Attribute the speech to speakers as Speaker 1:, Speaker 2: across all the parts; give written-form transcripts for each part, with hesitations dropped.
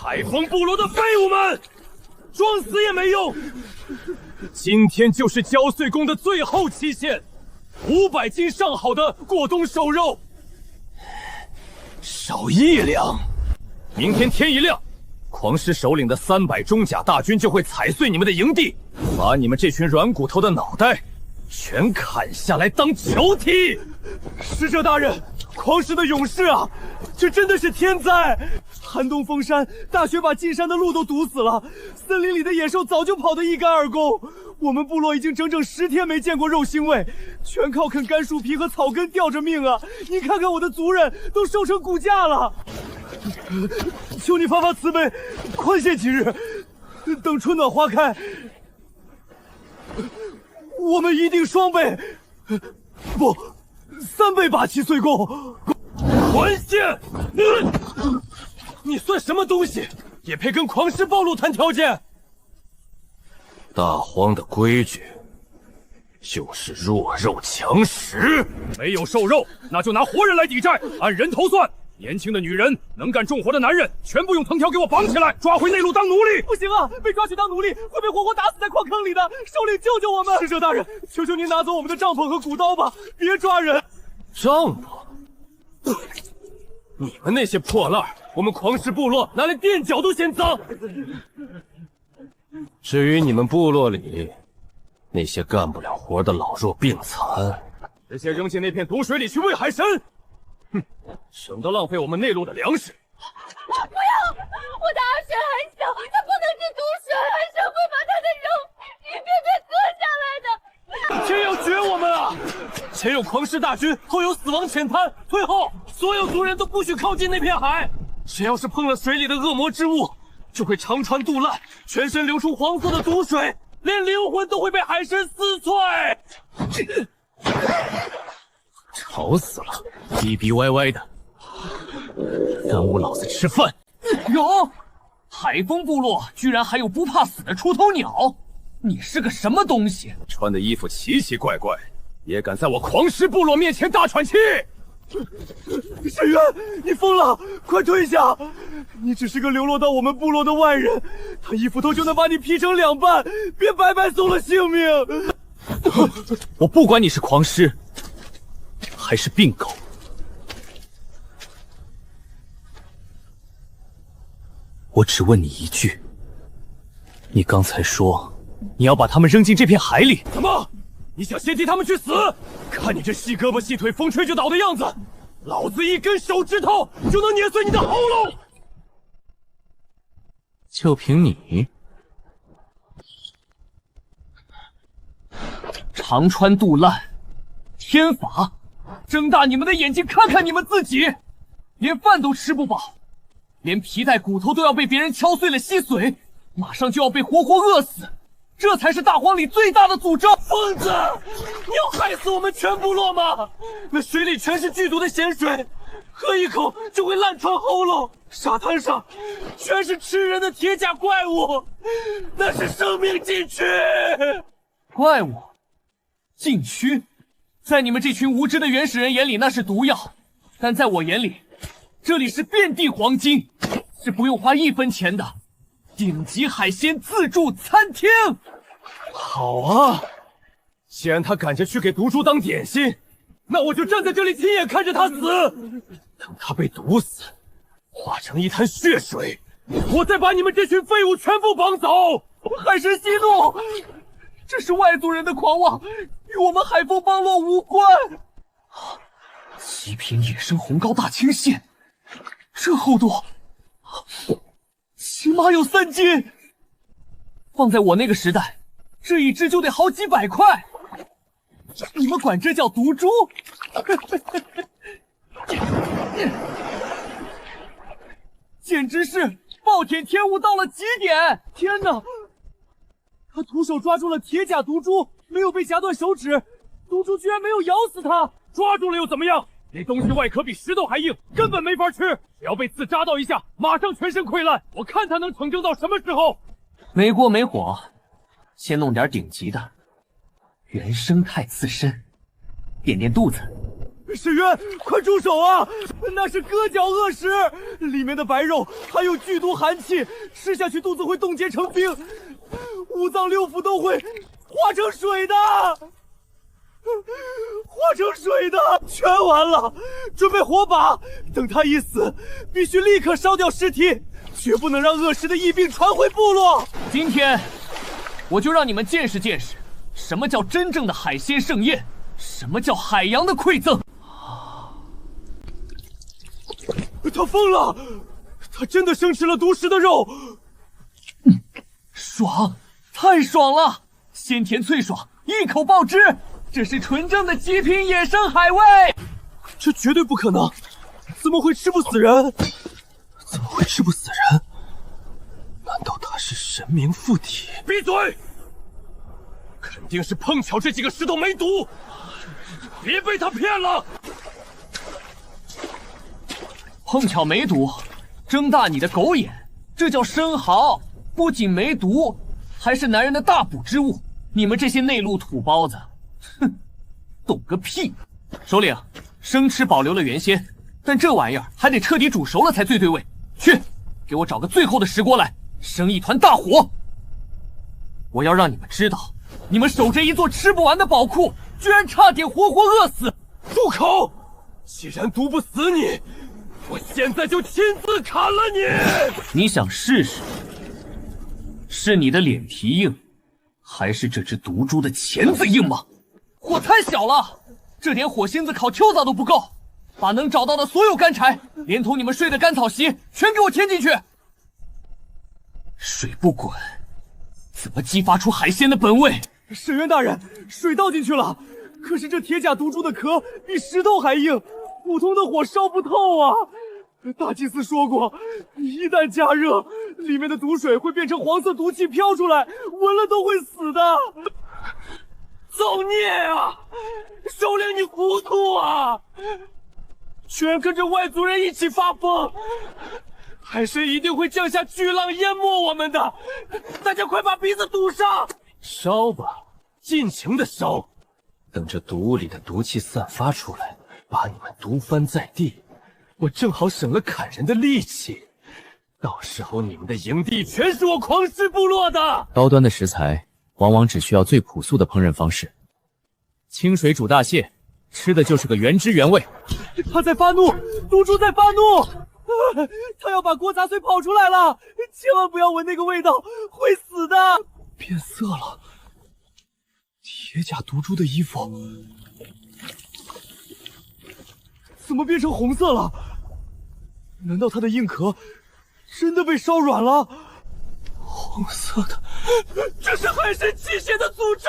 Speaker 1: 海风部落的废物们，装死也没用！今天就是焦岁宫的最后期限，500斤上好的过冬瘦肉，少1两。明天天一亮，狂狮首领的300中甲大军就会踩碎你们的营地，把你们这群软骨头的脑袋全砍下来当球踢！使者大人，狂狮的勇士啊，这真的是天灾！寒冬封山，大雪把进山的路都堵死了，森林里的野兽早就跑得一干二净。我们部落已经整整10天没见过肉腥味，全靠啃干树皮和草根吊着命啊！你看看我的族人都瘦成骨架了。求你发发慈悲，宽限几日，等春暖花开，我们一定双倍，不，3倍把其岁贡。宽限！你算什么东西，也配跟狂狮暴露谈条件？大荒的规矩就是弱肉强食，没有瘦肉，那就拿活人来抵债，按人头算。年轻的女人，能干重活的男人，全部用藤条给我绑起来，抓回内陆当奴隶！不行啊，被抓去当奴隶会被活活打死在矿坑里的。首领，救救我们！使者大人，求求您拿走我们的帐篷和骨刀吧，别抓人！帐篷？你们那些破烂，我们狂狮部落拿来垫脚都嫌脏。至于你们部落里那些干不了活的老弱病残，直接扔进那片毒水里去喂海参。哼，省得浪费我们内陆的粮食。
Speaker 2: 不要！我的阿雪还小，他不能吃毒水，海参会把他的肉一片片割下来的。
Speaker 1: 天要绝我们啊！前有狂狮大军，后有死亡浅滩，退后！所有族人都不许靠近那片海。谁要是碰了水里的恶魔之物，就会肠穿肚烂，全身流出黄色的毒水，连灵魂都会被海参撕碎。吵死了，逼逼歪歪的，耽误老子吃饭。
Speaker 3: 哟，海风部落居然还有不怕死的出头鸟，你是个什么东西？
Speaker 1: 穿的衣服奇奇怪怪，也敢在我狂狮部落面前大喘气！沈渊，你疯了！快退下！你只是个流落到我们部落的外人，他一斧头就能把你劈成2半，别白白送了性命！我不管你是狂狮还是病狗，我只问你一句：你刚才说你要把他们扔进这片海里，怎么？你想先替他们去死？看你这细胳膊细腿，风吹就倒的样子，老子一根手指头就能碾碎你的喉咙！就凭你，
Speaker 3: 肠穿肚烂，天罚！睁大你们的眼睛看看你们自己，连饭都吃不饱，连皮带骨头都要被别人敲碎了吸髓，马上就要被活活饿死。这才是大荒里最大的诅咒！
Speaker 1: 疯子，你要害死我们全部落吗？那水里全是剧毒的咸水，喝一口就会烂穿喉咙。沙滩上全是吃人的铁甲怪物，那是生命禁区。
Speaker 3: 怪物？禁区？在你们这群无知的原始人眼里那是毒药，但在我眼里，这里是遍地黄金，是不用花1分钱的顶级海鲜自助餐厅。
Speaker 1: 好啊，既然他赶着去给毒株当点心，那我就站在这里亲眼看着他死。等他被毒死，化成一滩血水，我再把你们这群废物全部绑走。
Speaker 3: 海神息怒，这是外族人的狂妄，与我们海风帮落无关。极品野生红膏大青蟹，这厚度起码有3斤，放在我那个时代，这一只就得好几百块。你们管这叫毒株？简直是暴殄天物到了极点！天哪，他徒手抓住了铁甲毒株，没有被夹断手指，毒株居然没有咬死他。
Speaker 1: 抓住了又怎么样？那东西外壳比石头还硬，根本没法吃。只要被刺扎到一下，马上全身溃烂。我看他能逞争到什么时候？
Speaker 3: 没锅没火，先弄点顶级的原生态刺身，垫垫肚子。
Speaker 1: 沈渊，快住手啊！那是割脚恶食，里面的白肉含有剧毒寒气，吃下去肚子会冻结成冰，五脏六腑都会化成水的，全完了！准备火把，等他一死，必须立刻烧掉尸体，绝不能让恶食的疫病传回部落。
Speaker 3: 今天，我就让你们见识见识，什么叫真正的海鲜盛宴，什么叫海洋的馈赠。
Speaker 1: 他疯了，他真的生吃了毒食的肉。
Speaker 3: 爽，太爽了！鲜甜脆爽，一口爆汁，这是纯正的极品野生海味。
Speaker 1: 这绝对不可能，怎么会吃不死人？难道他是神明附体？闭嘴！肯定是碰巧这几个石头没毒，别被他骗了。
Speaker 3: 碰巧没毒，睁大你的狗眼，这叫生蚝，不仅没毒，还是男人的大补之物。你们这些内陆土包子，哼，懂个屁！首领，生吃保留了原鲜，但这玩意儿还得彻底煮熟了才最对味。去，给我找个最后的石锅来，生一团大火。我要让你们知道，你们守着一座吃不完的宝库，居然差点活活饿死！
Speaker 1: 住口！既然毒不死你，我现在就亲自砍了你！
Speaker 3: 你想试试？是你的脸皮硬，还是这只毒株的钳子硬吗？火太小了，这点火星子烤秋枣都不够，把能找到的所有干柴，连同你们睡的干草席，全给我添进去。水不滚，怎么激发出海鲜的本味？
Speaker 1: 沈渊大人，水倒进去了，可是这铁甲毒株的壳比石头还硬，普通的火烧不透啊！大祭司说过，一旦加热，里面的毒水会变成黄色毒气飘出来，闻了都会死的。造孽啊！首领你糊涂啊！居然跟着外族人一起发疯！海神一定会降下巨浪淹没我们的！大家快把鼻子堵上！烧吧，尽情的烧，等这毒物里的毒气散发出来，把你们毒翻在地，我正好省了砍人的力气。到时候你们的营地全是我狂狮部落的。
Speaker 4: 高端的食材往往只需要最朴素的烹饪方式，清水煮大蟹，吃的就是个原汁原味。
Speaker 1: 他在发怒，毒株在发怒，他要把锅砸碎跑出来了，千万不要闻那个味道，会死的。变色了，铁甲毒株的衣服怎么变成红色了？难道它的硬壳真的被烧软了？红色的，这是海神气血的诅咒！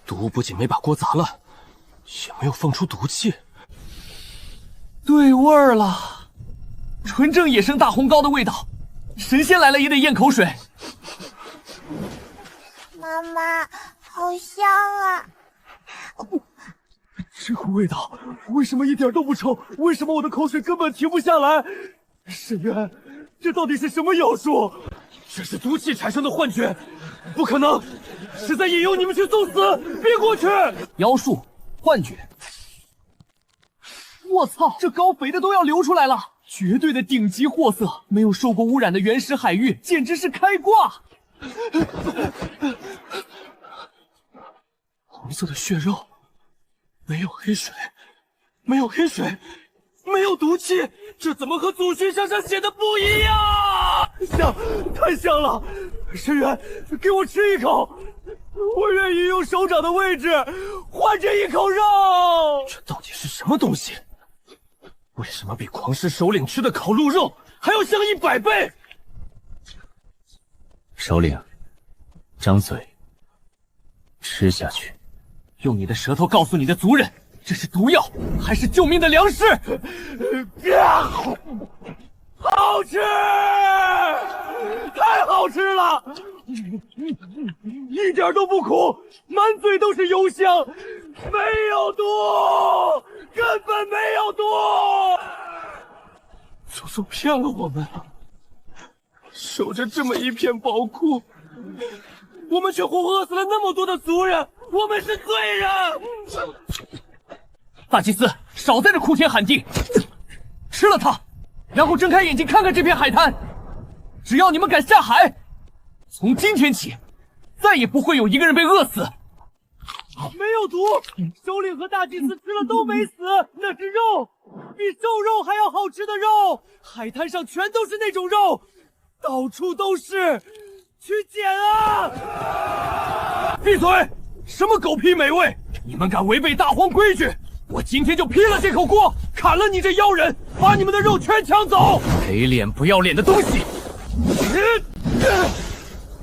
Speaker 1: 毒不仅没把锅砸了，也没有放出毒气。
Speaker 3: 对味儿了，纯正野生大红膏的味道，神仙来了也得咽口水。
Speaker 2: 妈妈，好香啊！
Speaker 1: 这个味道为什么一点都不臭？为什么我的口水根本停不下来？沈渊，这到底是什么妖术？这是毒气产生的幻觉，不可能，是在引诱你们去送死！别过去！
Speaker 3: 妖术，幻觉。我操，这高肥的都要流出来了！绝对的顶级货色，没有受过污染的原始海域，简直是开挂！
Speaker 1: 红色的血肉，没有黑水，没有黑水，没有毒气，这怎么和祖训上写的不一样？香，太香了！沈渊，给我吃一口，我愿意用手掌的位置换这一口肉。这到底是什么东西？为什么比狂狮首领吃的烤鹿肉还要香100倍？
Speaker 4: 首领，张嘴，吃下去。
Speaker 3: 用你的舌头告诉你的族人，这是毒药还是救命的粮食？
Speaker 1: 好吃，太好吃了，一点都不苦，满嘴都是油香，没有毒，根本没有毒。祖宗骗了我们，守着这么一片宝库，我们却活活饿死了那么多的族人，我们是罪人。
Speaker 3: 大祭司，少在这哭天喊地，吃了它，然后睁开眼睛看看这片海滩。只要你们敢下海，从今天起，再也不会有一个人被饿死。
Speaker 1: 没有毒，首领和大祭司吃了都没死，那是肉，比兽肉还要好吃的肉。海滩上全都是那种肉，到处都是，去捡啊！闭嘴！什么狗屁美味！你们敢违背大荒规矩，我今天就劈了这口锅，砍了你这妖人，把你们的肉全抢走！
Speaker 4: 给脸不要脸的东西！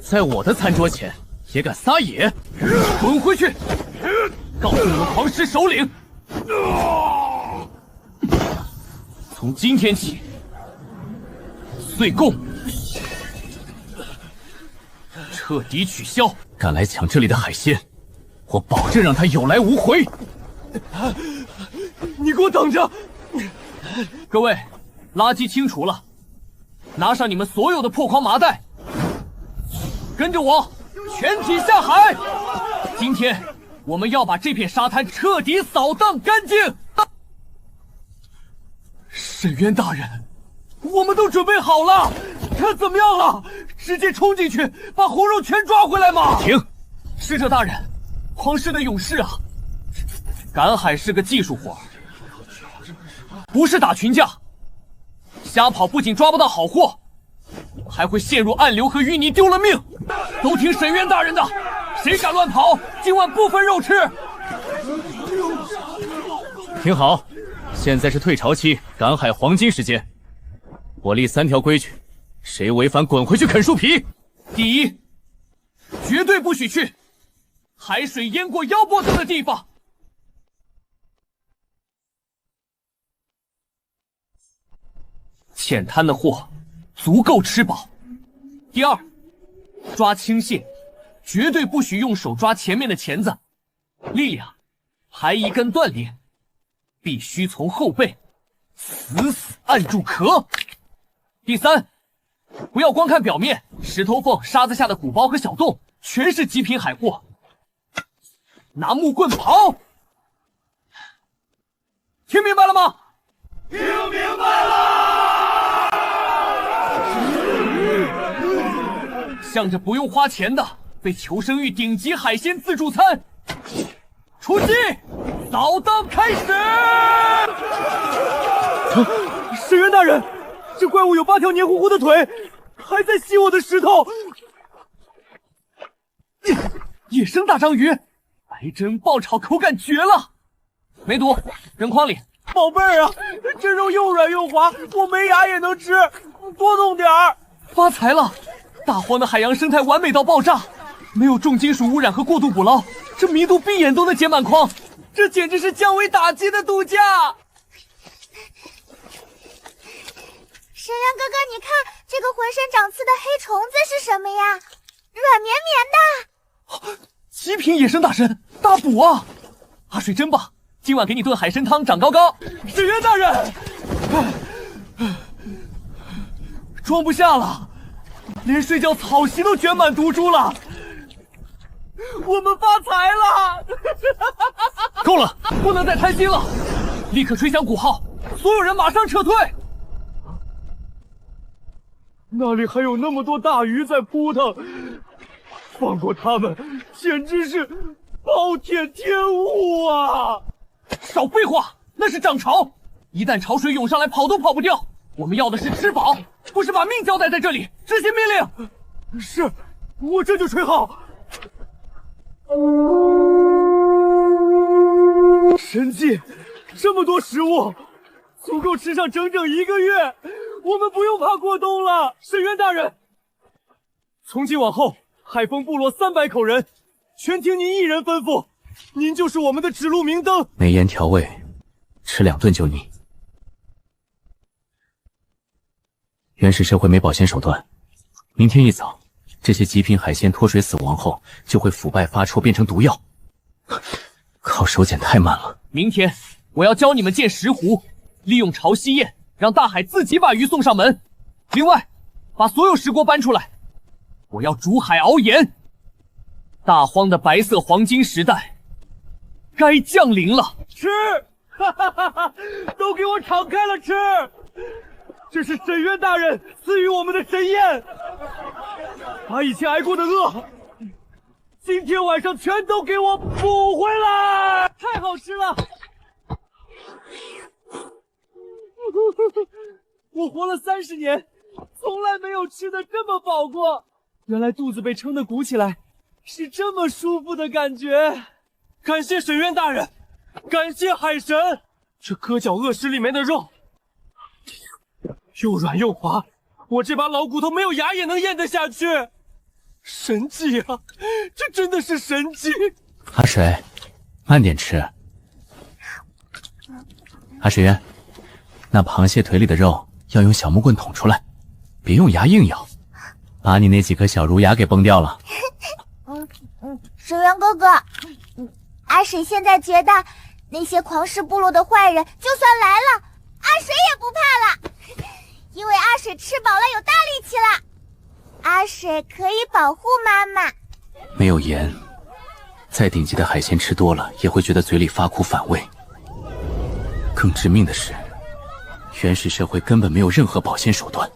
Speaker 4: 在我的餐桌前也敢撒野，
Speaker 3: 滚回去！告诉你们狂狮首领，从今天起，岁贡彻底取消。
Speaker 4: 敢来抢这里的海鲜，我保证让他有来无回。
Speaker 1: 你给我等着！
Speaker 3: 各位，垃圾清除了，拿上你们所有的破筐麻袋，跟着我，全体下海！今天我们要把这片沙滩彻底扫荡干净。
Speaker 1: 沈渊大人，我们都准备好了，看怎么样了？直接冲进去，把红肉全抓回来吗？
Speaker 4: 停！
Speaker 3: 使者大人，匡师的勇士啊！赶海是个技术活，不是打群架。瞎跑不仅抓不到好货，还会陷入暗流和淤泥，丢了命。都听沈渊大人的，谁敢乱跑，今晚不分肉吃。
Speaker 4: 听好，现在是退潮期，赶海黄金时间。我立3条规矩，谁违反滚回去啃树皮。
Speaker 3: 第一，绝对不许去海水淹过腰脖子的地方。浅滩的货足够吃饱。第二，抓青蟹绝对不许用手抓前面的钳子，力量还一根断裂，必须从后背死死按住壳。第三，不要光看表面，石头缝、沙子下的鼓包和小洞全是极品海货，拿木棍刨。听明白了吗？
Speaker 1: 听明白了。
Speaker 3: 向着不用花钱的被求生欲顶级海鲜自助餐出击，扫荡开始！
Speaker 1: 沈渊大人，这怪物有8条黏糊糊的腿，还在吸我的石头。
Speaker 3: 野生大章鱼，白蒸爆炒口感绝了。没毒，扔筐里。
Speaker 1: 宝贝儿啊，这肉又软又滑，我没牙也能吃，多弄点儿。
Speaker 3: 发财了！大荒的海洋生态完美到爆炸，没有重金属污染和过度捕捞，这弥度闭眼都能捡满筐，这简直是降维打击的度假。
Speaker 2: 沈渊哥哥，你看这个浑身长刺的黑虫子是什么呀？软绵绵的。
Speaker 3: 极品野生大参，大补啊！阿水真棒，今晚给你炖海参汤长高高。
Speaker 1: 沈渊大人，装不下了，连睡觉草席都卷满毒株了，我们发财了！
Speaker 3: 够了，不能再贪心了，立刻吹响鼓号，所有人马上撤退。
Speaker 1: 那里还有那么多大鱼在扑腾，放过他们简直是暴殄天物啊！
Speaker 3: 少废话，那是涨潮，一旦潮水涌上来，跑都跑不掉。我们要的是吃饱，不是把命交代在这里。执行命令。
Speaker 1: 是，我这就吹号。神迹，这么多食物，足够吃上整整1个月。我们不用怕过冬了。沈渊大人，从今往后，海丰部落300口人，全听您一人吩咐。您就是我们的指路明灯。
Speaker 4: 没盐调味，吃2顿就腻。原始社会没保鲜手段，明天一早，这些极品海鲜脱水死亡后就会腐败发臭，变成毒药。靠手捡太慢了。
Speaker 3: 明天我要教你们建石湖，利用潮汐焰让大海自己把鱼送上门。另外，把所有石锅搬出来，我要煮海熬盐。大荒的白色黄金时代该降临了。
Speaker 1: 吃，哈哈哈哈！都给我敞开了吃！这是沈渊大人赐予我们的神宴，把以前挨过的饿，今天晚上全都给我补回来！太好吃了！我活了30年，从来没有吃的这么饱过。原来肚子被撑得鼓起来，是这么舒服的感觉。感谢沈渊大人，感谢海神，这割脚鳄尸里面的肉又软又滑，我这把老骨头没有牙也能咽得下去。神迹啊，这真的是神迹！
Speaker 4: 阿水，慢点吃。阿水渊，那螃蟹腿里的肉要用小木棍捅出来，别用牙硬咬，把你那几颗小乳牙给崩掉了。
Speaker 2: 沈渊哥哥，阿水现在觉得那些狂狮部落的坏人就算来了，阿水也不怕了，因为阿水吃饱了有大力气了，阿水可以保护妈妈。
Speaker 4: 没有盐，再顶级的海鲜吃多了也会觉得嘴里发苦反胃。更致命的是，原始社会根本没有任何保鲜手段。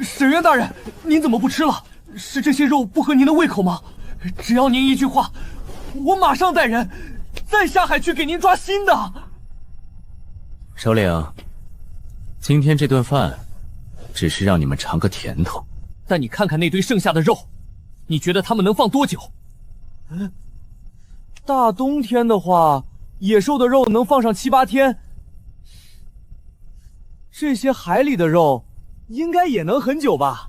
Speaker 3: 沈渊大人，您怎么不吃了？是这些肉不合您的胃口吗？只要您一句话，我马上带人再下海去给您抓新的。
Speaker 4: 首领，今天这顿饭只是让你们尝个甜头，
Speaker 3: 但你看看那堆剩下的肉，你觉得他们能放多久？
Speaker 1: 大冬天的话，野兽的肉能放上7、8天。这些海里的肉应该也能很久吧？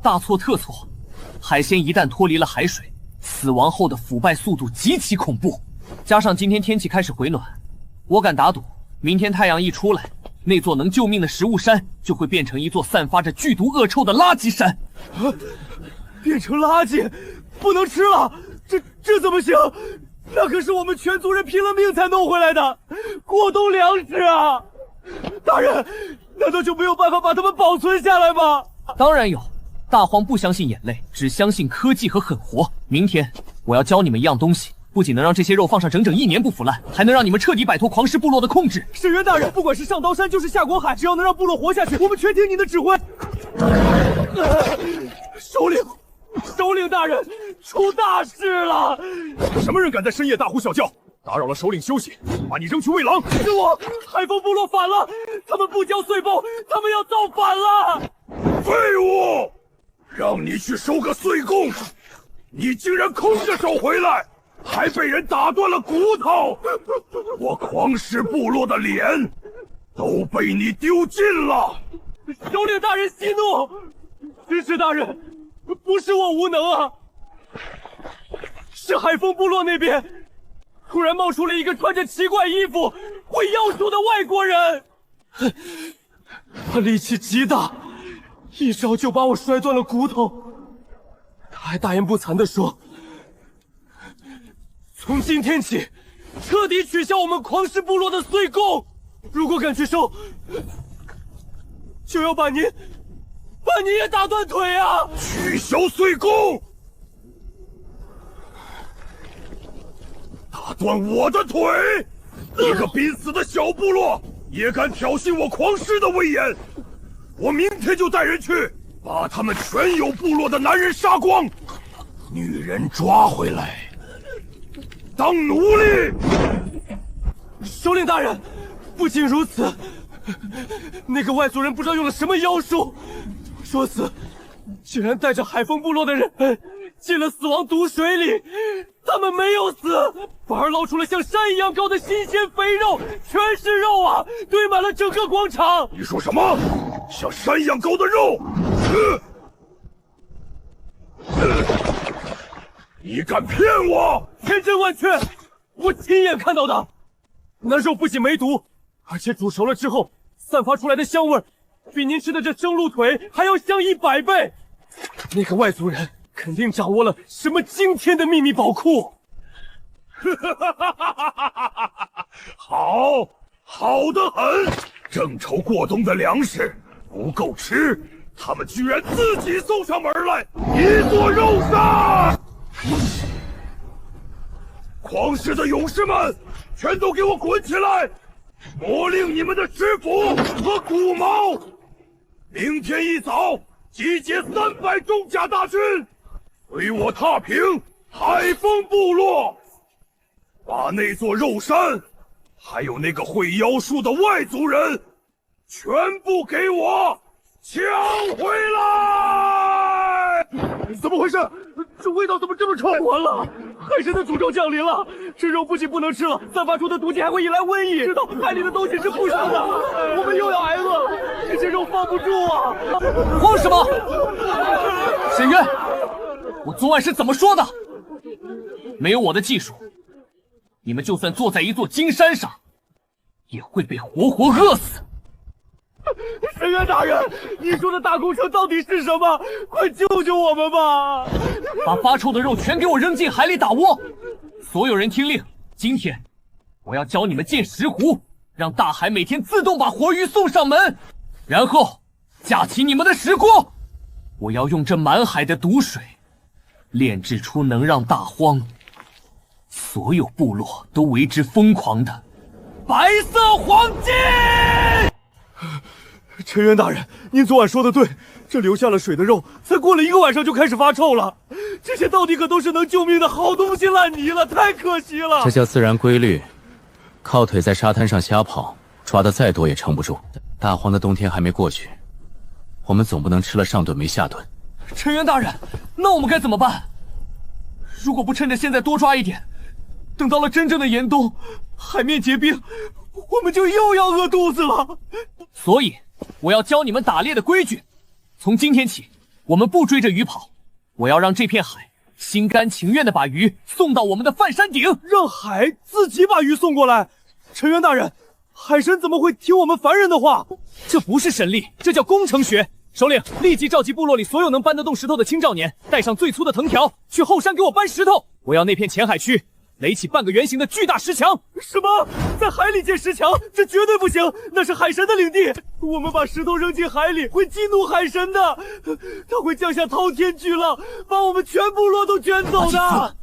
Speaker 3: 大错特错！海鲜一旦脱离了海水，死亡后的腐败速度极其恐怖。加上今天天气开始回暖，我敢打赌，明天太阳一出来，那座能救命的食物山就会变成一座散发着剧毒恶臭的垃圾山。
Speaker 1: 变成垃圾，不能吃了！这怎么行？那可是我们全族人拼了命才弄回来的过冬粮食啊！大人，难道就没有办法把它们保存下来吗？
Speaker 3: 当然有，大荒不相信眼泪，只相信科技和狠活。明天我要教你们一样东西，不仅能让这些肉放上整整1年不腐烂，还能让你们彻底摆脱狂狮部落的控制。
Speaker 1: 沈渊大人，不管是上刀山就是下国海，只要能让部落活下去，我们全听您的指挥。首领大人，出大事了！
Speaker 5: 什么人敢在深夜大呼小叫，打扰了首领休息，把你扔去喂狼！
Speaker 1: 是我，海风部落反了，他们不交岁俸，他们要造反了！
Speaker 5: 废物！让你去收个岁贡，你竟然空着手回来，还被人打断了骨头！我狂狮部落的脸都被你丢尽了！
Speaker 1: 首领大人息怒，支持大人，不是我无能啊，是海风部落那边突然冒出了一个穿着奇怪衣服、会妖术的外国人，他力气极大，一招就把我摔断了骨头。他还大言不惭地说，从今天起彻底取消我们狂狮部落的岁贡，如果敢去收，就要把您也打断腿啊！
Speaker 5: 取消岁贡，打断我的腿！一个濒死的小部落也敢挑衅我狂狮的威严！我明天就带人去，把他们全有部落的男人杀光，女人抓回来当奴隶。
Speaker 1: 首领大人，不仅如此，那个外族人不知道用了什么妖术，说死竟然带着海风部落的人进了死亡毒水里，他们没有死，反而捞出了像山一样高的新鲜肥肉，全是肉啊，堆满了整个广场。
Speaker 5: 你说什么？像山一样高的肉？你敢骗我？
Speaker 1: 千真万确，我亲眼看到的。那肉不仅没毒，而且煮熟了之后散发出来的香味比您吃的这生鹿腿还要香100倍。那个外族人肯定掌握了什么惊天的秘密宝库。
Speaker 5: 好得很！正愁过冬的粮食不够吃，他们居然自己送上门来，一座肉山！狂狮的勇士们，全都给我滚起来！抹令你们的师傅和古毛，明天一早集结300重甲大军，随我踏平海风部落，把那座肉山，还有那个会妖术的外族人，全部给我抢回来！
Speaker 1: 怎么回事？这味道怎么这么臭？完了，海神的诅咒降临了！这肉不仅不能吃了，散发出的毒气还会引来瘟疫。知道海里的东西是不生的，我们又要挨饿了。这些肉放不住啊！
Speaker 3: 慌什么？沈渊，我昨晚是怎么说的？没有我的技术，你们就算坐在一座金山上，也会被活活饿死。
Speaker 1: 沈渊大人，你说的大工程到底是什么？快救救我们吧！
Speaker 3: 把发臭的肉全给我扔进海里打窝！所有人听令，今天我要教你们建石湖，让大海每天自动把活鱼送上门，然后架起你们的石锅，我要用这满海的毒水炼制出能让大荒所有部落都为之疯狂的白色黄金！
Speaker 1: 陈渊大人，您昨晚说的对，这流下了水的肉，才过了1个晚上就开始发臭了。这些到底可都是能救命的好东西烂泥了，太可惜了。
Speaker 4: 这叫自然规律，靠腿在沙滩上瞎跑，抓的再多也撑不住。大荒的冬天还没过去，我们总不能吃了上顿没下顿。
Speaker 3: 陈渊大人，那我们该怎么办？如果不趁着现在多抓一点，等到了真正的严冬，海面结冰，我们就又要饿肚子了。所以我要教你们打猎的规矩。从今天起，我们不追着鱼跑，我要让这片海心甘情愿地把鱼送到我们的饭山顶，
Speaker 1: 让海自己把鱼送过来。陈渊大人，海神怎么会听我们凡人的话？
Speaker 3: 这不是神力，这叫工程学。首领，立即召集部落里所有能搬得动石头的青少年，带上最粗的藤条，去后山给我搬石头。我要那片浅海区垒起半个圆形的巨大石墙。
Speaker 1: 什么？在海里建石墙？这绝对不行，那是海神的领地。我们把石头扔进海里，会激怒海神的，他会降下滔天巨浪，把我们全部落都卷走的。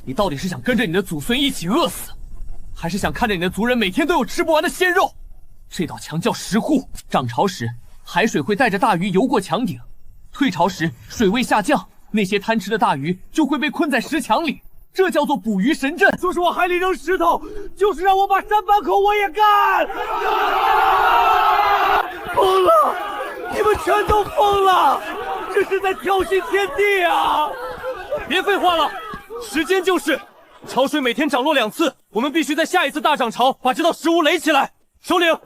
Speaker 3: 你到底是想跟着你的祖孙一起饿死，还是想看着你的族人每天都有吃不完的鲜肉？这道墙叫石户，涨潮时海水会带着大鱼游过墙顶，退潮时水位下降，那些贪吃的大鱼就会被困在石墙里，这叫做捕鱼神阵。
Speaker 1: 就是往海里扔石头，就是让我把山板口我也干。疯了！你们全都疯了！这是在挑衅天地啊！
Speaker 3: 别废话了，时间就是。潮水每天涨落2次，我们必须在下一次大涨潮把这道石屋垒起来。首领，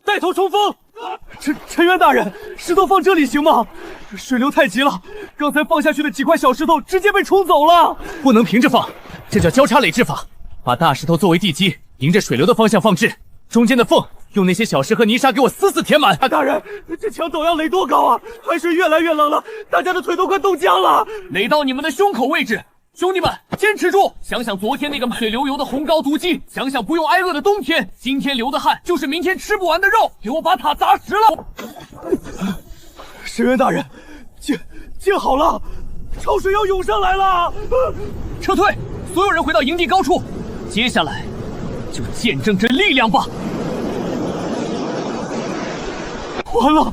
Speaker 3: 带头冲锋！
Speaker 1: 陈渊大人，石头放这里行吗？水流太急了，刚才放下去的几块小石头直接被冲走了。
Speaker 3: 不能平着放，这叫交叉垒制法。把大石头作为地基，迎着水流的方向放置，中间的缝用那些小石和泥沙给我死死填满。
Speaker 1: 大人，这墙陡要垒多高啊？海水越来越冷了，大家的腿都快冻僵了。
Speaker 3: 垒到你们的胸口位置。兄弟们，坚持住！想想昨天那个满水流油的红膏毒鸡，想想不用挨饿的冬天，今天流的汗就是明天吃不完的肉。给我把塔砸实了！
Speaker 1: 石渊大人，建好了，潮水要涌上来了！
Speaker 3: 撤退！所有人回到营地高处。接下来，就见证这力量吧！
Speaker 1: 完了！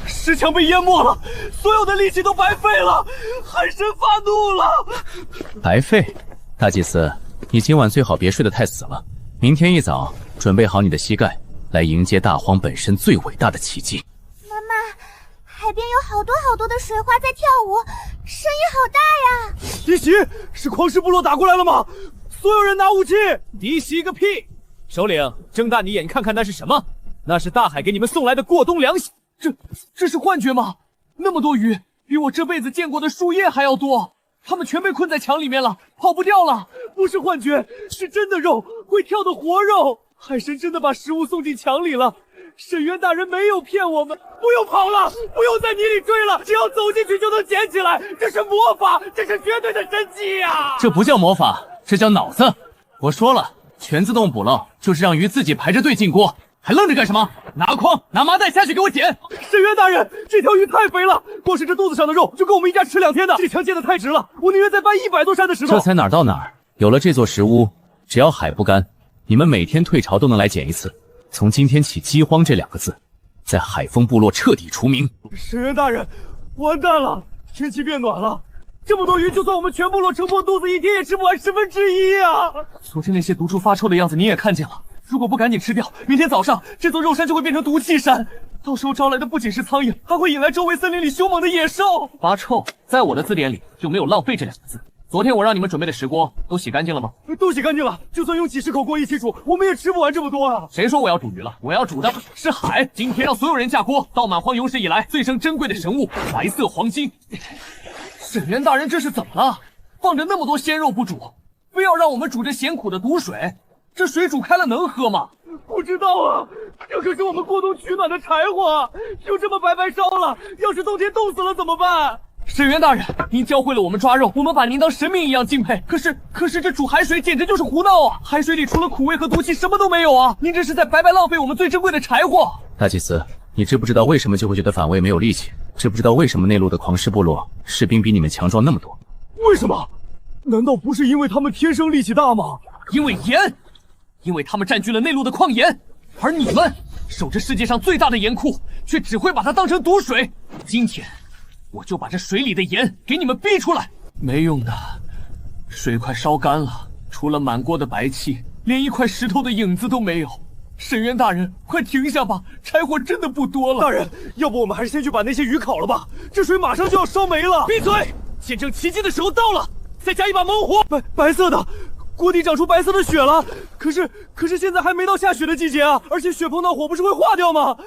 Speaker 1: 石墙被淹没了，所有的力气都白费了，海神发怒了。
Speaker 4: 白费？大祭司，你今晚最好别睡得太死了。明天一早准备好你的膝盖，来迎接大荒本身最伟大的奇迹。
Speaker 2: 妈妈，海边有好多好多的水花在跳舞，声音好大呀！
Speaker 1: 敌袭！是狂狮部落打过来了吗？所有人拿武器！
Speaker 3: 敌袭个屁！首领，睁大你眼看看那是什么？那是大海给你们送来的过冬粮食。这是幻觉吗？那么多鱼，比我这辈子见过的树叶还要多，它们全被困在墙里面了，跑不掉了。
Speaker 1: 不是幻觉，是真的肉，会跳的活肉。海神真的把食物送进墙里了。沈渊大人没有骗我们，不用跑了，不用在泥里追了，只要走进去就能捡起来。这是魔法，这是绝对的神迹呀！
Speaker 4: 这不叫魔法，这叫脑子。我说了，全自动捕捞就是让鱼自己排着队进锅。还愣着干什么？拿筐拿麻袋下去给我捡！
Speaker 1: 沈渊大人，这条鱼太肥了，光是这肚子上的肉就够我们一家吃2天的。这墙建得太直了，我宁愿再搬100座山的石头。
Speaker 4: 这才哪儿到哪儿？有了这座石屋，只要海不干，你们每天退潮都能来捡一次。从今天起，饥荒这2个字，在海丰部落彻底除名。
Speaker 1: 沈渊大人，完蛋了！天气变暖了，这么多鱼，就算我们全部落撑破肚子，一天也吃不完1/10啊！
Speaker 3: 昨天那些毒株发臭的样子你也看见了，如果不赶紧吃掉，明天早上这座肉山就会变成毒气山，到时候招来的不仅是苍蝇，还会引来周围森林里凶猛的野兽。发臭，在我的字典里就没有浪费这2个字。昨天我让你们准备的石锅都洗干净了吗？
Speaker 1: 都洗干净了，就算用几10口锅一起煮，我们也吃不完这么多啊！
Speaker 3: 谁说我要煮鱼了？我要煮的是海。今天让所有人下锅，倒满荒有史以来最生珍贵的神物——白色黄金。沈渊大人，这是怎么了？放着那么多鲜肉不煮，非要让我们煮这咸苦的毒水，这水煮开了能喝吗？
Speaker 1: 不知道啊，这可是我们过冬取暖的柴火，就这么白白烧了，要是冬天冻死了怎么办？
Speaker 3: 沈渊大人，您教会了我们抓肉，我们把您当神明一样敬佩。可是这煮海水简直就是胡闹啊！海水里除了苦味和毒气什么都没有啊！您这是在白白浪费我们最珍贵的柴火。
Speaker 4: 大祭司，你知不知道为什么就会觉得反胃没有力气？知不知道为什么内陆的狂狮部落士兵比你们强壮那么多？
Speaker 1: 为什么？难道不是因为他们天生力气大吗？
Speaker 3: 因为盐，因为他们占据了内陆的矿盐，而你们守着世界上最大的盐库，却只会把它当成毒水。今天我就把这水里的盐给你们逼出来。没用的，水快烧干了，除了满锅的白气，连一块石头的影子都没有。沈渊大人，快停下吧，柴火真的不多了。
Speaker 1: 大人，要不我们还是先去把那些鱼烤了吧，这水马上就要烧没了。
Speaker 3: 闭嘴！见证奇迹的时候到了，再加一把猛火。
Speaker 1: 白色的，锅底长出白色的雪了。可是现在还没到下雪的季节啊，而且雪碰到火不是会化掉吗？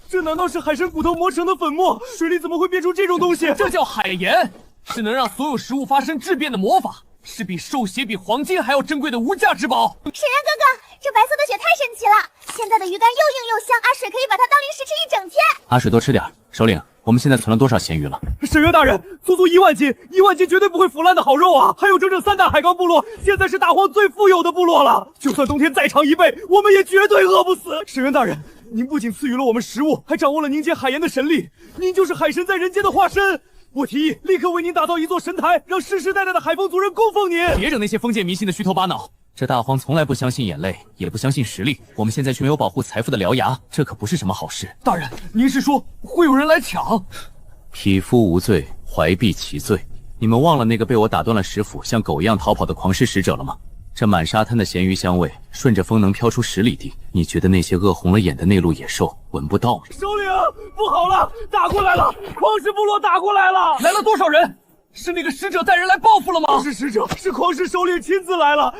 Speaker 1: 这难道是海参骨头磨成的粉末？水里怎么会变出这种东西？
Speaker 3: 这叫海盐，是能让所有食物发生质变的魔法，是比兽血、比黄金还要珍贵的无价之宝。
Speaker 2: 沈渊哥哥，这白色的雪太神奇了！现在的鱼干又硬又香，阿水可以把它当零食吃一整天。
Speaker 4: 阿水多吃点。首领，我们现在存了多少咸鱼了？
Speaker 1: 沈渊大人，足足1万斤，1万斤绝对不会腐烂的好肉啊！还有整整3大海港部落，现在是大荒最富有的部落了。就算冬天再长1倍，我们也绝对饿不死。沈渊大人，您不仅赐予了我们食物，还掌握了凝结海盐的神力，您就是海神在人间的化身。我提议立刻为您打造一座神台，让世世代代的海丰族人供奉您。
Speaker 3: 别整那些封建迷信的虚头巴脑。
Speaker 4: 这大荒从来不相信眼泪，也不相信实力。我们现在却没有保护财富的獠牙，这可不是什么好事。
Speaker 3: 大人，您是说会有人来抢？
Speaker 4: 匹夫无罪，怀璧其罪。你们忘了那个被我打断了食斧，像狗一样逃跑的狂狮使者了吗？这满沙滩的咸鱼香味，顺着风能飘出10里地。你觉得那些饿红了眼的内陆野兽闻不到吗？
Speaker 1: 首领，不好了，打过来了！狂狮部落打过来了！
Speaker 3: 来了多少人？是那个使者带人来报复了吗？
Speaker 1: 不是使者，是狂狮首领亲自来了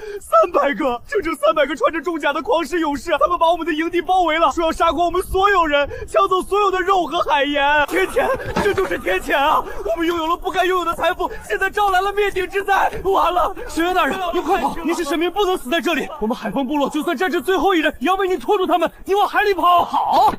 Speaker 1: ，300个，整整300个穿着重甲的狂狮勇士，他们把我们的营地包围了，说要杀光我们所有人，抢走所有的肉和海盐。天谴，这就是天谴啊！我们拥有了不该拥有的财富，现在招来了灭顶之灾，完了！沈渊大人，您快跑！您是神明，不能死在这里。我们海丰部落就算战至最后一人，也要为您拖住他们。你往海里跑！
Speaker 3: 好，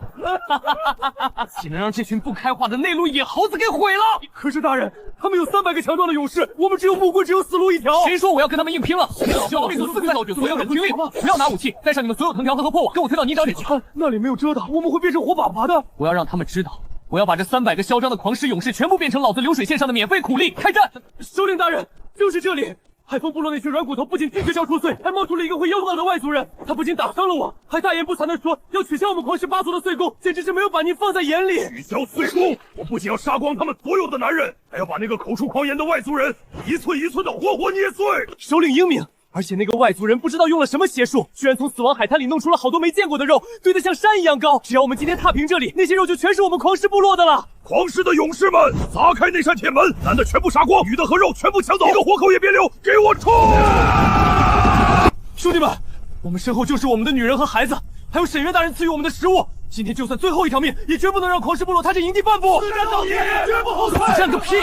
Speaker 3: 竟能让这群不开化的内陆野猴子给毁了！
Speaker 1: 可是大人，他们有300个强壮的勇士，我们只有木棍，只有死路一条。
Speaker 3: 谁说我要跟他们硬拼了？需要备足4个道具，所有人听令，不要拿武器，带上你们所有藤条和破网，跟我推到泥沼里去。
Speaker 1: 那里没有遮挡，我们会变成活粑粑的。
Speaker 3: 我要让他们知道，我要把这300个嚣张的狂狮勇士全部变成老子流水线上的免费苦力。开战！
Speaker 1: 首领大人，就是这里。海丰部落那群软骨头不仅拒绝交出岁，还冒出了一个会妖道的外族人。他不仅打伤了我，还大言不惭地说要取消我们狂狮8族的岁贡，简直是没有把您放在眼里。
Speaker 5: 取消岁贡！我不仅要杀光他们所有的男人，还要把那个口出狂言的外族人一寸一寸的活活捏碎。
Speaker 1: 首领英明。而且那个外族人不知道用了什么邪术，居然从死亡海滩里弄出了好多没见过的肉，堆得像山一样高。只要我们今天踏平这里，那些肉就全是我们狂狮部落的了。
Speaker 5: 狂狮的勇士们，砸开那扇铁门，男的全部杀光，女的和肉全部抢走，一个活口也别留，给我冲！
Speaker 1: 兄弟们，我们身后就是我们的女人和孩子，还有沈渊大人赐予我们的食物。今天就算最后一条命，也绝不能让狂狮部落踏进营地半步。
Speaker 5: 死战到底，绝不后退！
Speaker 3: 死战个屁！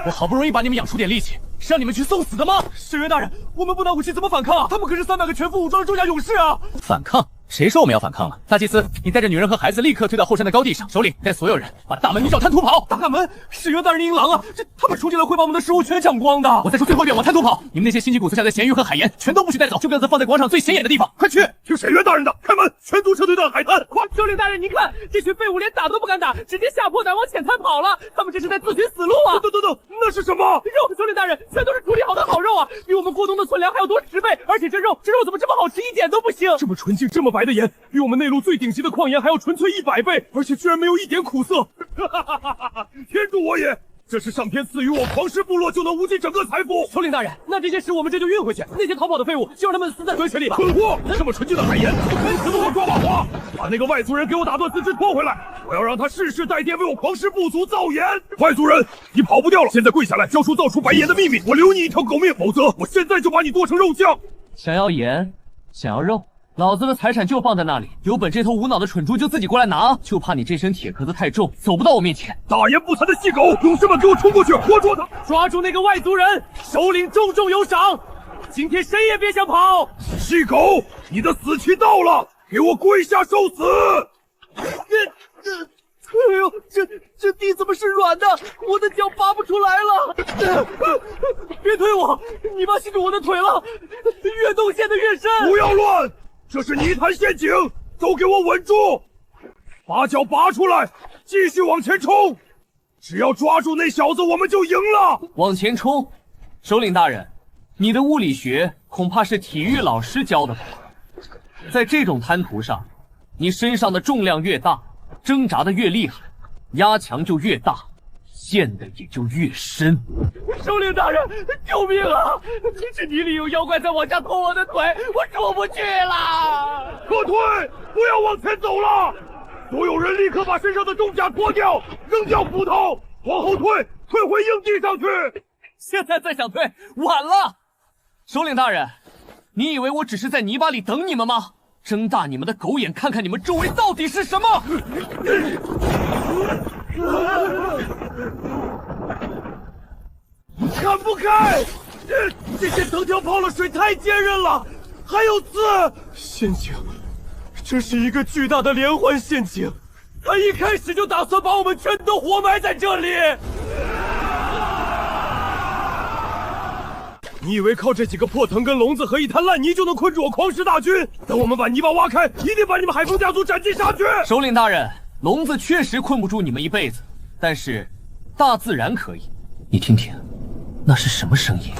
Speaker 3: 我好不容易把你们养出点力气，是让你们去送死的吗？
Speaker 1: 沈渊大人，我们不拿武器怎么反抗啊？他们可是300个全副武装的重甲勇士啊！
Speaker 4: 反抗？谁说我们要反抗了？大祭司，你带着女人和孩子立刻退到后山的高地上。首领，带所有人把大门泥沼滩突跑。
Speaker 1: 大门？沈渊大人，您狼啊！他们冲进来会把我们的食物全抢光的。
Speaker 3: 我再说最后一遍，往滩突跑！你们那些辛辛苦苦下的咸鱼和海盐，全都不许带走，就各自放在广场最显眼的地方。快去！
Speaker 5: 听沈渊大人的，开门，全族撤退到海滩。
Speaker 1: 快！首领大人，您看，这群废物连打都不敢打，直接吓破胆往浅滩跑了。他们这是在自寻死路啊！
Speaker 5: 等，那是什么？
Speaker 1: 肉，首领大人，全都是处理好的好肉啊，比我们过冬的存粮还要多10倍，而且这肉怎么这么好吃，一点都不腥。
Speaker 5: 这么纯净、这么白的盐，比我们内陆最顶级的矿盐还要纯粹100倍，而且居然没有一点苦涩。天助我也！这是上天赐予我狂狮部落就能无尽整个财富。
Speaker 1: 首领大人，那这些食我们这就运回去，那些逃跑的废物就让他们死在河水里吧。
Speaker 5: 蠢货！这么纯净的海盐，怎么敢死我抓把花？把那个外族人给我打断四肢拖回来！我要让他世世代代为我狂狮部族造盐。外族人，你跑不掉了！现在跪下来，交出造出白盐的秘密，我留你一条狗命，否则我现在就把你剁成肉酱。
Speaker 3: 想要盐，想要肉，老子的财产就放在那里，有本这头无脑的蠢猪就自己过来拿，就怕你这身铁壳子太重，走不到我面前。
Speaker 5: 大言不惭的细狗，勇士们给我冲过去，活捉他！
Speaker 1: 抓住那个外族人，首领重重有赏。今天谁也别想跑！
Speaker 5: 细狗，你的死期到了，给我跪下受死！
Speaker 1: 哎呦，这地怎么是软的？我的脚拔不出来了！别推我，泥巴吸住我的腿了，越动陷得越深。
Speaker 5: 不要乱，这是泥潭陷阱，都给我稳住！把脚拔出来，继续往前冲！只要抓住那小子，我们就赢了！
Speaker 3: 往前冲！首领大人，你的物理学恐怕是体育老师教的吧？在这种滩涂上，你身上的重量越大，挣扎的越厉害，压强就越大，陷的也就越深。
Speaker 1: 首领大人，救命啊！这泥里有妖怪在往下拖我的腿，我出不去了！
Speaker 5: 撤退！不要往前走了！所有人立刻把身上的重甲脱掉，扔掉斧头，往后退，退回营地上去！
Speaker 3: 现在再想退，晚了！首领大人，你以为我只是在泥巴里等你们吗？睁大你们的狗眼，看看你们周围到底是什么！
Speaker 5: 看不开！这些藤条泡了水太坚韧了，还有刺！
Speaker 1: 陷阱，这是一个巨大的连环陷阱。他一开始就打算把我们全都活埋在这里。
Speaker 5: 你以为靠这几个破藤跟笼子和一滩烂泥就能困住我狂狮大军？等我们把泥巴挖开，一定把你们海风家族斩尽杀绝！
Speaker 3: 首领大人，笼子确实困不住你们一辈子，但是大自然可以。你听听，那是什么声音？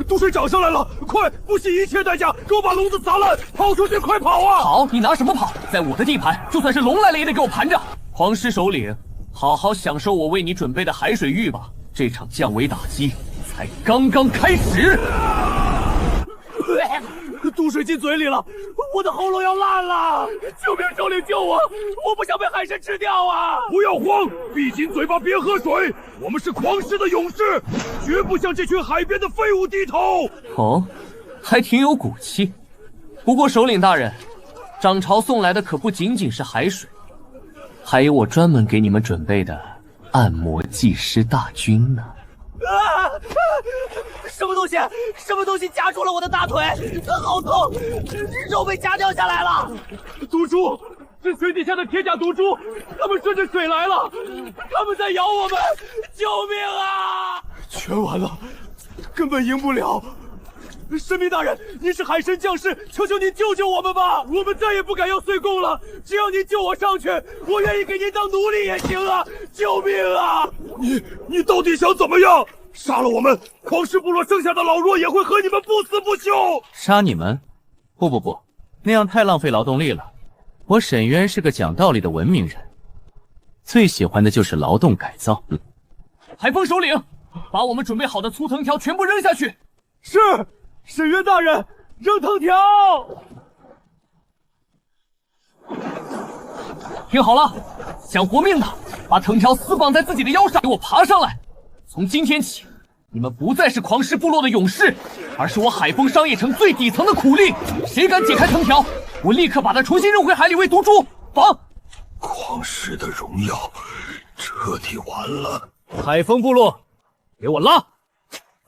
Speaker 5: 毒水涨上来了！快，不惜一切代价给我把笼子砸烂！跑出去，快跑啊！
Speaker 3: 跑？你拿什么跑？在我的地盘，就算是龙来了也得给我盘着！狂狮首领，好好享受我为你准备的海水浴吧！这场降维打击才刚刚开始。
Speaker 1: 毒水进嘴里了，我的喉咙要烂了！救命！首领救我！我不想被海参吃掉啊！
Speaker 5: 不要慌，闭紧嘴巴，别喝水。我们是狂狮的勇士，绝不向这群海边的废物低头。
Speaker 3: 哦，还挺有骨气。不过首领大人，涨潮送来的可不仅仅是海水，还有我专门给你们准备的按摩技师大军呢。
Speaker 1: 什么东西？什么东西夹住了我的大腿？好痛！肉被夹掉下来了！
Speaker 5: 毒株，是水底下的铁甲毒株，他们顺着水来了，他们在咬我们！救命啊！
Speaker 1: 全完了，根本赢不了！神明大人，您是海神降世，求求您救救我们吧！
Speaker 5: 我们再也不敢要岁贡了，只要您救我上去，我愿意给您当奴隶也行啊！救命啊！你到底想怎么样？杀了我们，狂狮部落剩下的老弱也会和你们不死不休！
Speaker 4: 杀你们？不，那样太浪费劳动力了。我沈渊是个讲道理的文明人，最喜欢的就是劳动改造。
Speaker 3: 海风首领，把我们准备好的粗藤条全部扔下去。
Speaker 1: 是，沈渊大人，扔藤条。
Speaker 3: 听好了，想活命的，把藤条死绑在自己的腰上，给我爬上来。从今天起，你们不再是狂狮部落的勇士，而是我海丰商业城最底层的苦力。谁敢解开藤条，我立刻把他重新扔回海里喂毒株。绑！
Speaker 5: 狂狮的荣耀彻底完了。
Speaker 1: 海丰部落，给我拉！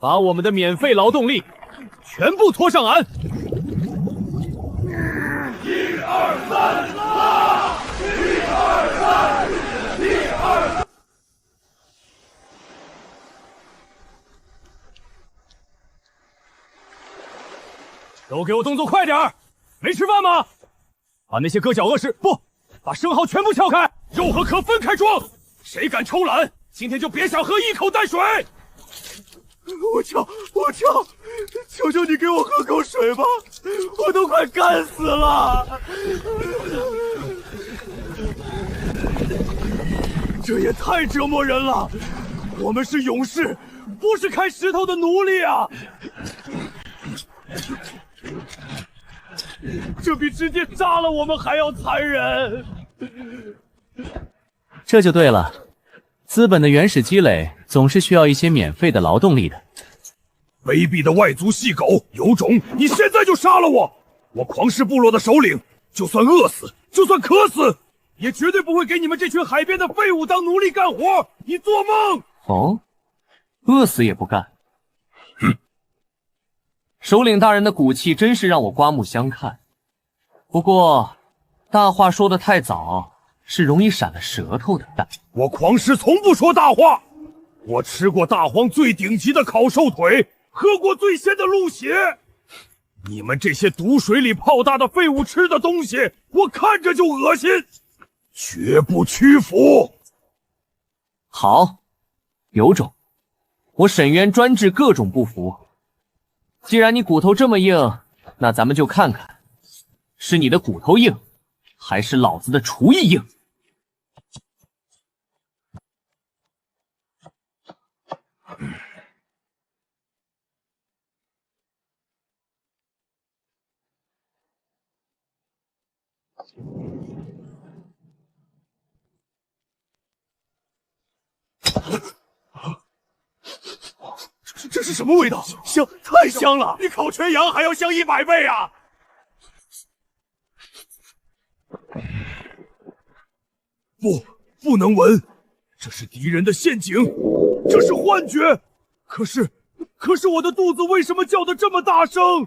Speaker 1: 把我们的免费劳动力全部拖上岸！1、
Speaker 5: 2、3，拉！1、2、3，1、2。
Speaker 1: 都给我动作快点儿！没吃饭吗？把那些割脚恶士把生蚝全部撬开，
Speaker 5: 肉和壳分开装。谁敢偷懒，今天就别想喝一口淡水。
Speaker 1: 我求求你给我喝口水吧，我都快干死了。这也太折磨人了！我们是勇士，不是开石头的奴隶啊！这比直接杀了我们还要残忍。
Speaker 4: 这就对了，资本的原始积累总是需要一些免费的劳动力的。
Speaker 5: 卑鄙的外族细狗，有种你现在就杀了我！我狂狮部落的首领，就算饿死，就算渴死，也绝对不会给你们这群海边的废物当奴隶干活！你做梦！
Speaker 3: 哦，饿死也不干。首领大人的骨气真是让我刮目相看。不过，大话说得太早，是容易闪了舌头的。
Speaker 5: 我狂狮从不说大话，我吃过大荒最顶级的烤瘦腿，喝过最鲜的鹿血。你们这些毒水里泡大的废物吃的东西，我看着就恶心，绝不屈服。
Speaker 3: 好，有种，我沈渊专治各种不服。既然你骨头这么硬，那咱们就看看，是你的骨头硬，还是老子的厨艺硬？
Speaker 1: 这是什么味道？香，太香了！
Speaker 5: 比烤全羊还要香100倍啊！不能闻，这是敌人的陷阱，这是幻觉。可是我的肚子为什么叫得这么大声？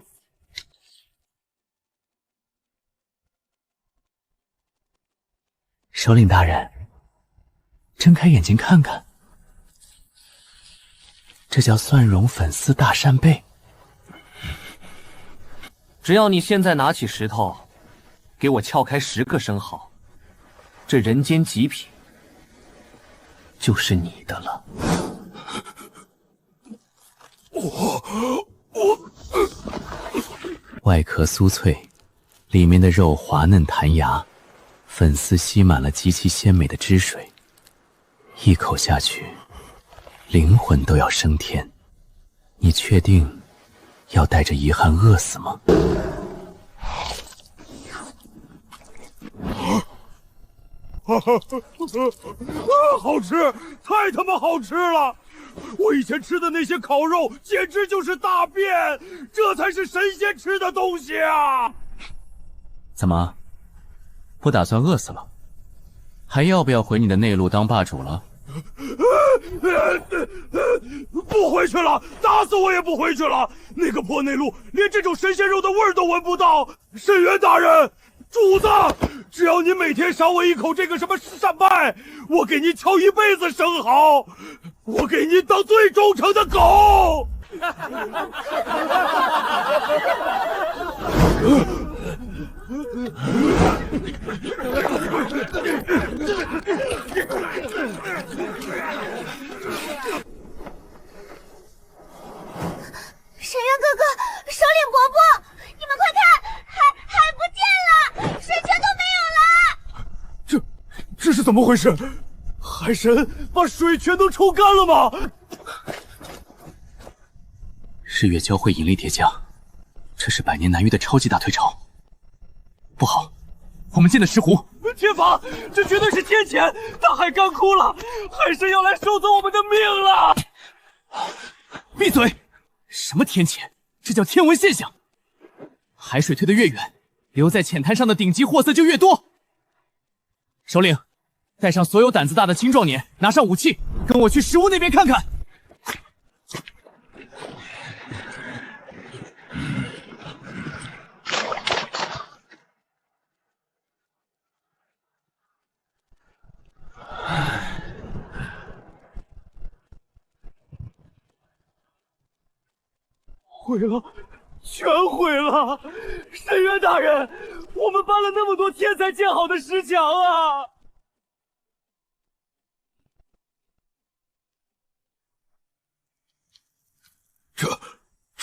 Speaker 4: 首领大人，睁开眼睛看看，这叫蒜蓉粉丝大扇贝。
Speaker 3: 只要你现在拿起石头，给我撬开10个生蚝，这人间极品就是你的了。
Speaker 4: 外壳酥脆，里面的肉滑嫩弹牙，粉丝吸满了极其鲜美的汁水，一口下去，灵魂都要升天。你确定要带着遗憾饿死吗？
Speaker 5: 好吃，太他妈好吃了！我以前吃的那些烤肉简直就是大便，这才是神仙吃的东西啊！
Speaker 4: 怎么，不打算饿死了？还要不要回你的内陆当霸主了？
Speaker 5: 不回去了，打死我也不回去了！那个破内陆连这种神仙肉的味儿都闻不到。沈渊大人，主子，只要你每天赏我一口这个什么扇麦，我给你敲一辈子生蚝，我给你当最忠诚的狗。
Speaker 2: 沈渊哥哥，首领伯伯，你们快看，海不见了，水全都没有了！
Speaker 1: 这是怎么回事？海神把水全都抽干了吗？
Speaker 4: 日月交汇引力叠加，这是100年难遇的超级大退潮。不好，我们进了石湖。
Speaker 1: 天法，这绝对是天谴！大海干枯了，海神要来收走我们的命了！
Speaker 3: 闭嘴！什么天谴？这叫天文现象。海水退得越远，留在浅滩上的顶级货色就越多。首领，带上所有胆子大的青壮年，拿上武器，跟我去石屋那边看看。
Speaker 1: 毁了，全毁了！沈渊大人，我们搬了那么多天才建好的石墙啊！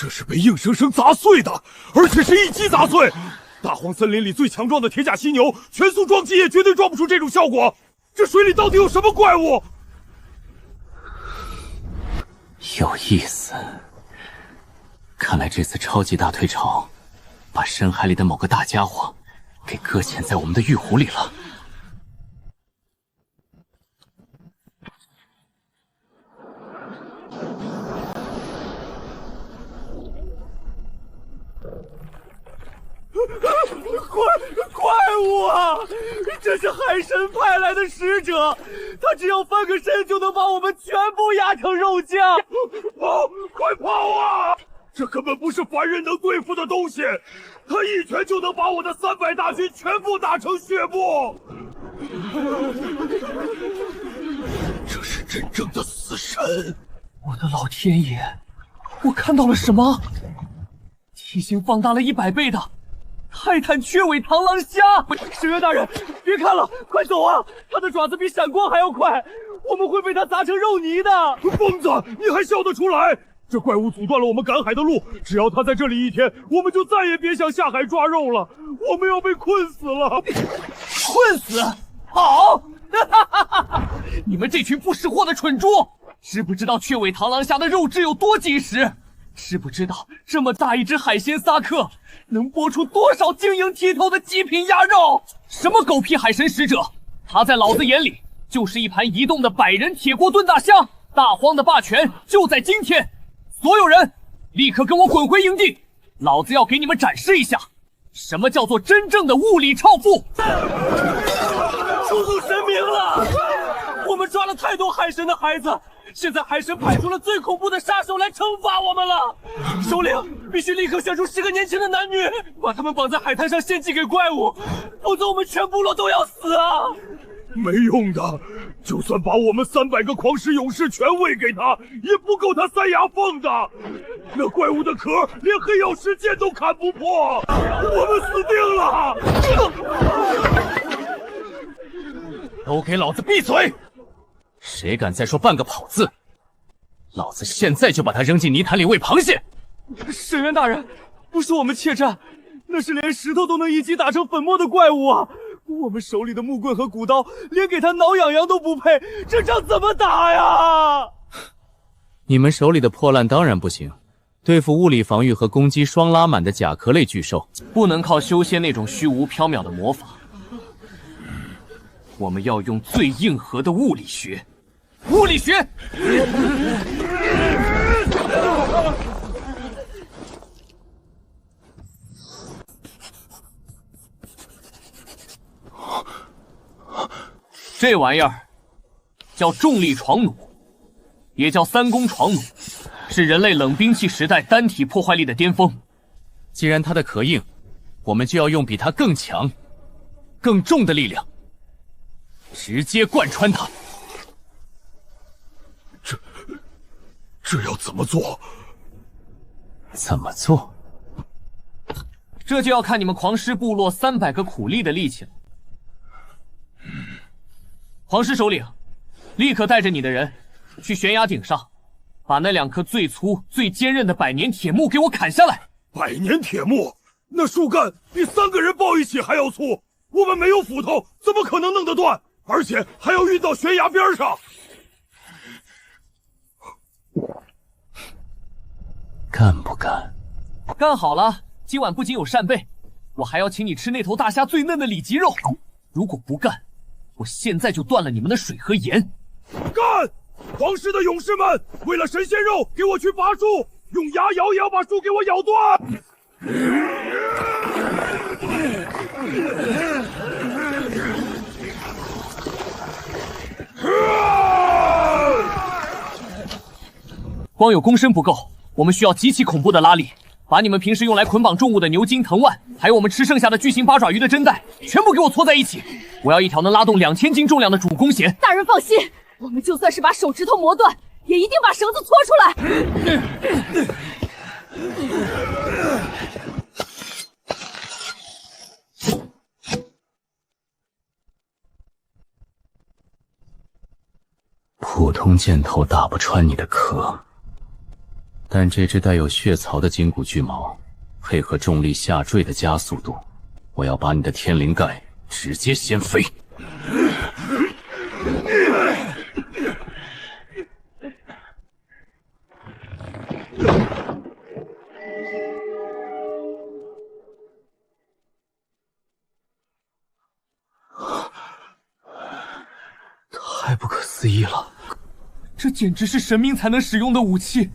Speaker 5: 这是被硬生生砸碎的，而且是一击砸碎。大荒森林里最强壮的铁甲犀牛，全速撞击也绝对撞不出这种效果。这水里到底有什么怪物？
Speaker 4: 有意思，看来这次超级大退潮，把深海里的某个大家伙给搁浅在我们的玉壶里了。
Speaker 1: 怪物啊！这是海神派来的使者，他只要翻个身就能把我们全部压成肉酱。
Speaker 5: 跑，快跑啊！这根本不是凡人能对付的东西，他一拳就能把我的300大军全部打成血沫。这是真正的死神！
Speaker 3: 我的老天爷，我看到了什么？体型放大了100倍的泰坦雀尾螳螂虾！
Speaker 1: 神渊大人，别看了，快走啊！他的爪子比闪光还要快，我们会被他砸成肉泥的！
Speaker 5: 疯子，你还笑得出来？这怪物阻断了我们赶海的路，只要他在这里1天，我们就再也别想下海抓肉了，我们要被困死了！
Speaker 3: 困死？好！你们这群不识货的蠢猪，知不知道雀尾螳螂虾的肉质有多紧实？知不知道这么大一只海鲜撒克能剥出多少晶莹剔透的极品鸭肉？什么狗屁海神使者，他在老子眼里就是一盘移动的100人铁锅炖大虾！大荒的霸权就在今天！所有人立刻跟我滚回营地，老子要给你们展示一下什么叫做真正的物理超负！
Speaker 1: 出动神明了！我们抓了太多海神的孩子，现在海神派出了最恐怖的杀手来惩罚我们了。首领必须立刻选出10个年轻的男女，把他们绑在海滩上献祭给怪物，否则我们全部落都要死啊！
Speaker 5: 没用的，就算把我们300个狂狮勇士全喂给他，也不够他塞牙缝的。那怪物的壳连黑曜石剑都砍不破，我们死定了！
Speaker 3: 都给老子闭嘴！
Speaker 4: 谁敢再说半个跑字，老子现在就把他扔进泥潭里喂螃蟹！
Speaker 1: 神渊大人，不是我们怯战，那是连石头都能一击打成粉末的怪物啊！我们手里的木棍和骨刀，连给他挠痒痒都不配，这仗怎么打呀？
Speaker 4: 你们手里的破烂当然不行，对付物理防御和攻击双拉满的甲壳类巨兽，
Speaker 3: 不能靠修仙那种虚无缥缈的魔法，我们要用最硬核的物理学。物理学！这玩意儿叫重力床弩，也叫3攻床弩，是人类冷兵器时代单体破坏力的巅峰。
Speaker 4: 既然它的壳硬，我们就要用比它更强、更重的力量，直接贯穿它。
Speaker 5: 这要怎么做？
Speaker 4: 怎么做？
Speaker 3: 这就要看你们狂狮部落300个苦力的力气了。狂狮首领，立刻带着你的人去悬崖顶上，把那2棵最粗、最坚韧的百年铁木给我砍下来。
Speaker 5: 百年铁木，那树干比3个人抱一起还要粗，我们没有斧头，怎么可能弄得断？而且还要运到悬崖边上。
Speaker 4: 干不干？
Speaker 3: 干好了，今晚不仅有扇贝，我还要请你吃那头大虾最嫩的里脊肉。如果不干，我现在就断了你们的水和盐。
Speaker 5: 干！皇室的勇士们，为了神仙肉，给我去拔树，用牙咬也要把树给我咬断。
Speaker 3: 光有弓身不够，我们需要极其恐怖的拉力，把你们平时用来捆绑重物的牛筋藤蔓，还有我们吃剩下的巨型八爪鱼的针带，全部给我搓在一起。我要一条能拉动2000斤重量的主弓弦。
Speaker 6: 大人放心，我们就算是把手指头磨断，也一定把绳子搓出来。
Speaker 4: 普通箭头打不穿你的壳，但这只带有血槽的筋骨巨蟒，配合重力下坠的加速度，我要把你的天灵盖直接掀飞。
Speaker 3: 太不可思议了，这简直是神明才能使用的武器，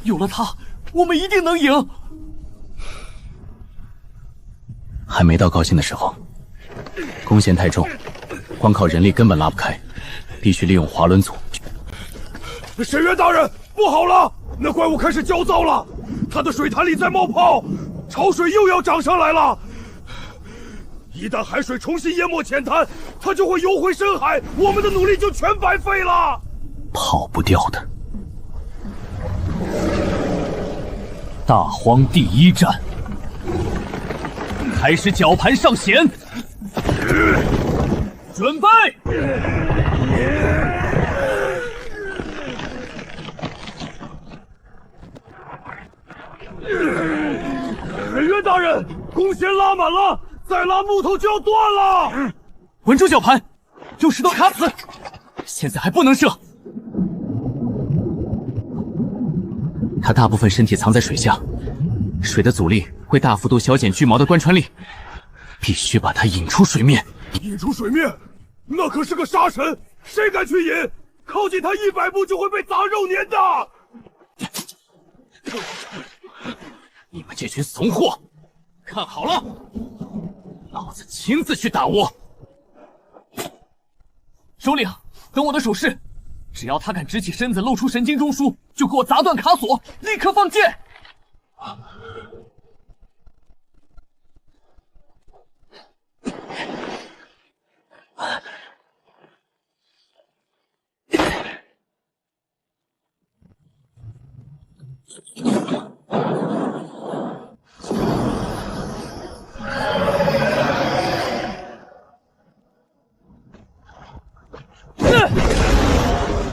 Speaker 3: 有了它，我们一定能赢。
Speaker 4: 还没到高兴的时候，弓弦太重，光靠人力根本拉不开，必须利用滑轮组。
Speaker 5: 沈渊大人，不好了！那怪物开始焦躁了，它的水潭里在冒泡，潮水又要涨上来了。一旦海水重新淹没浅滩，它就会游回深海，我们的努力就全白费了。
Speaker 4: 跑不掉的。
Speaker 3: 大荒第一战，开始绞盘上弦，准备。
Speaker 5: 沈渊大人，弓弦拉满了，再拉木头就要断了。
Speaker 3: 稳住绞盘，用石头卡死。现在还不能射。
Speaker 4: 它大部分身体藏在水下，水的阻力会大幅度消减巨蟒的贯穿力，必须把它引出水面。
Speaker 5: 引出水面？那可是个杀神，谁敢去引？靠近他100步就会被杂肉粘的。
Speaker 4: 你们这群怂货，看好了，老子亲自去打窝。
Speaker 3: 首领，等我的手势，只要他敢直起身子露出神经中枢，就给我砸断卡索，立刻放箭。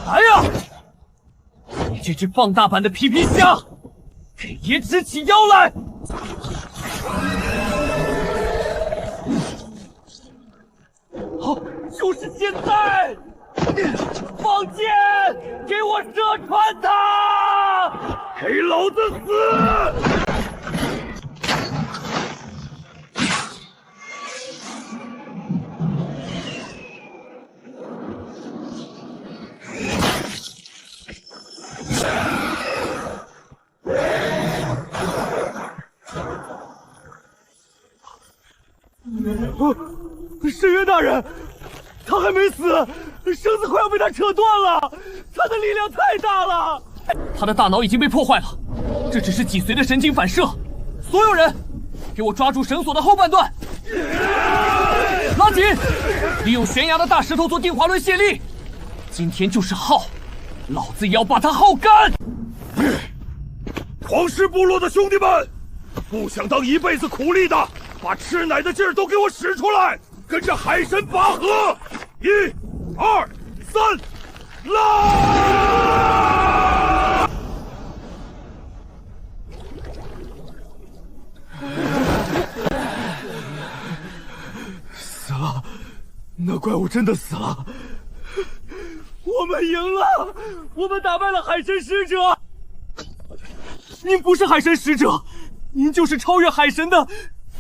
Speaker 3: 来呀！你这只放大版的皮皮虾，给爷直起腰来！好，就是现在！放箭，给我射穿它！
Speaker 5: 给老子死！
Speaker 1: 沈渊大人，他还没死，绳子快要被他扯断了，他的力量太大了。
Speaker 3: 他的大脑已经被破坏了，这只是脊髓的神经反射。所有人，给我抓住绳索的后半段，拉紧，利用悬崖的大石头做定滑轮卸力。今天就是耗，老子也要把他耗干！
Speaker 5: 狂狮部落的兄弟们，不想当一辈子苦力的，把吃奶的劲儿都给我使出来，跟着海神拔河！1、2、3，拉！
Speaker 1: 死了，那怪物真的死了。我们赢了，我们打败了海神使者。您不是海神使者，您就是超越海神的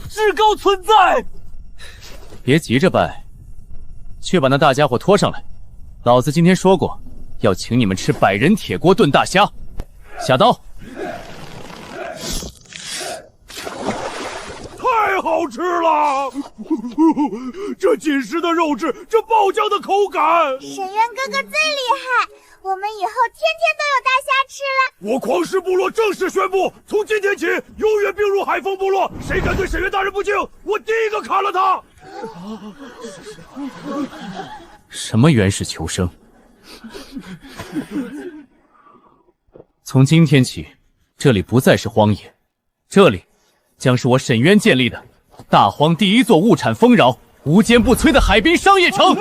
Speaker 1: 至高存在。
Speaker 4: 别急着拜，去把那大家伙拖上来。老子今天说过，要请你们吃100人铁锅炖大虾。下刀！
Speaker 5: 太好吃了！这紧实的肉质，这爆浆的口感。
Speaker 2: 沈渊哥哥最厉害，我们以后天天都有大虾吃了。
Speaker 5: 我狂狮部落正式宣布，从今天起永远并入海风部落。谁敢对沈渊大人不敬，我第一个砍了他！
Speaker 4: 什么原始求生？从今天起，这里不再是荒野，这里将是我沈渊建立的大荒第一座物产丰饶、无坚不摧的海滨商业城。